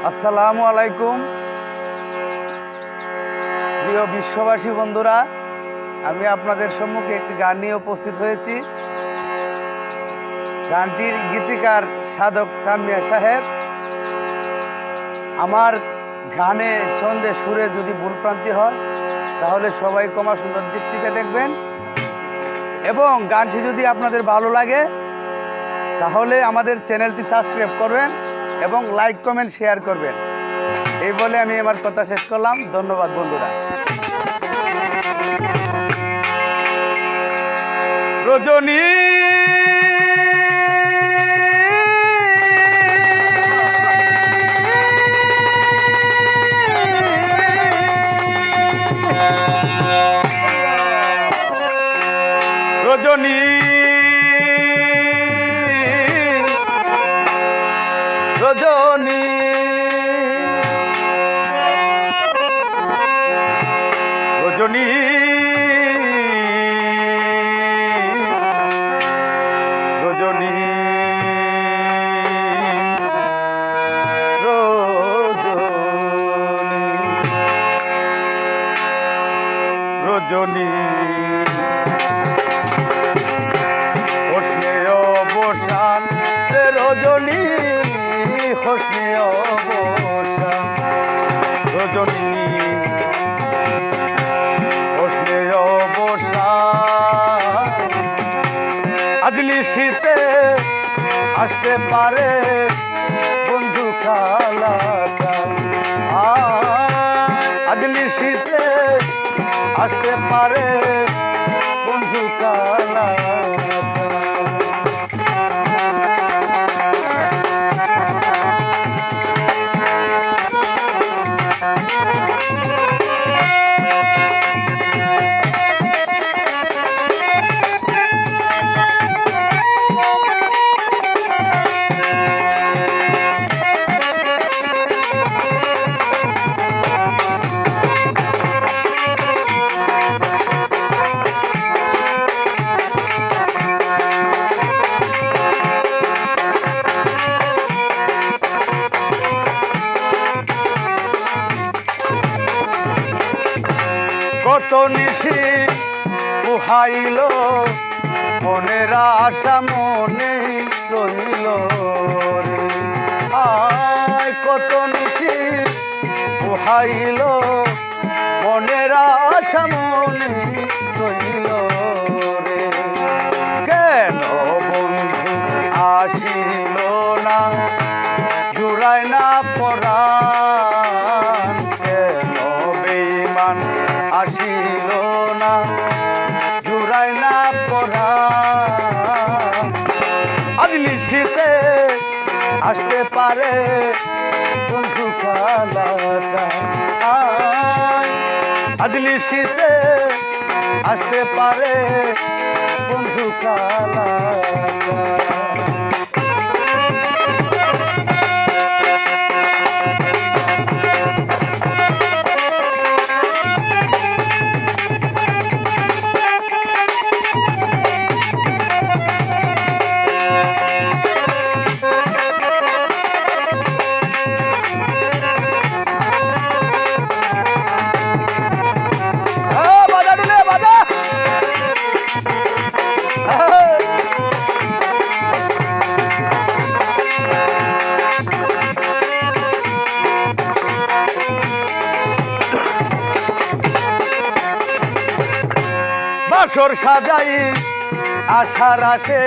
আসসালামু আলাইকুম প্রিয় বিশ্ববাসী বন্ধুরা, আমি আপনাদের সম্মুখে একটি গান নিয়ে উপস্থিত হয়েছি। গানটির গীতিকার সাধক সামিয়া সাহেব। আমার গানে ছন্দে সুরে যদি ভুলপ্রান্তি হয় তাহলে সবাই ক্ষমা সুন্দর দৃষ্টিতে দেখবেন, এবং গানটি যদি আপনাদের ভালো লাগে তাহলে আমাদের চ্যানেলটি সাবস্ক্রাইব করবেন এবং লাইক কমেন্ট শেয়ার করবেন। এই বলে আমি আমার কথা শেষ করলাম। ধন্যবাদ বন্ধুরা। রজনী রজনী রজনী রজনী রজনী রজনী হোসনে অবসান রজনী হোসনে অবসান রজনী হোসনে অবসান আজলি শীতে আসতে পারে বন্ধু কালাটা, আজলি শীতে আসতে পারে বন্ধু কালাটা। কত নিশি উহাইল মনের আশা মনে রহিল রে, কত নিশি উহাইল মনের আশা মনে রহিল রে। কেন বন্ধু আসিল না জুড়ায় না পরাণ, কেন বেঈমান আসিল না জুড়ায় না পরাণ। আজলি শীতে আসতে পারে বন্ধু কালাটা, আজলি শীতে আসতে পারে বন্ধু কালাটা। বাসর সাজাই আশার আসে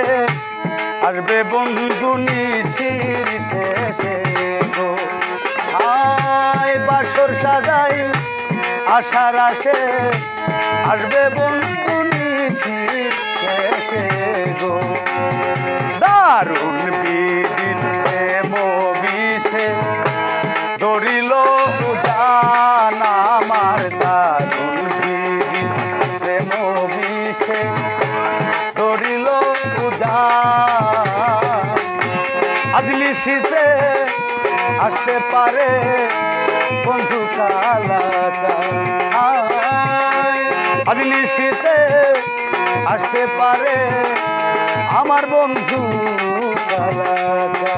আসবে বন্ধু নিশির শেষে গো, বাসর সাজাই আশার আসে আসবে বন্ধু নিশির শেষে গো। দারুণ বিদিন বিষে ধরিল উজান আমার, দারুণ বিদিন বিষে ধরিল উজান। আজলি শীতে আসতে পারে বন্ধু কালাটা, আজলি শীতে আসতে পারে আমার বন্ধু কালাটা।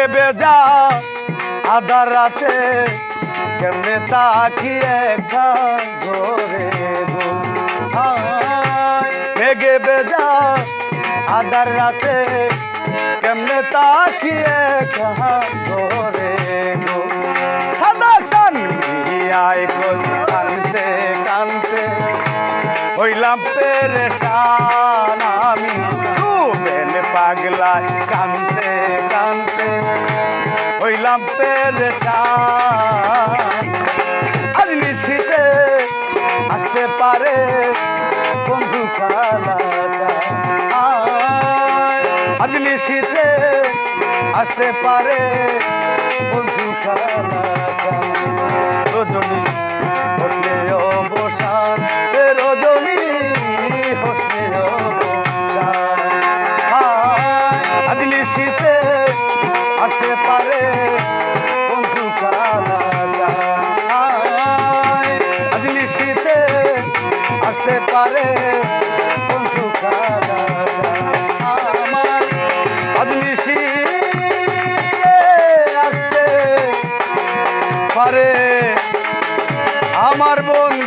মেঘে বেজা আধার রাতে কেমনে তাকিয়ে ঘরে গো মেঘে বেজা আধার রাতে কেমনে তাকিয়ে ঘরে গো সাদা চান আয় কানতে কানতে হইলাম পেরেশান আমি ডুবেন পাগলায় কানতে কানতে হইলাম পেরেশান আজ নিশিতে আসতে পারে বন্ধু খালাটা আজ নিশিতে আসতে পারে বন্ধু খালাটা রজনী হসলে অবসান রজনী হসলে অবসান আজ নিশিতে আসতে পারে বন্ধু খালাটা আজ নিশিতে আসতে পারে বন্ধু খালাটা আমার আজ নিশিতে আসতে পারে আমার বন্ধু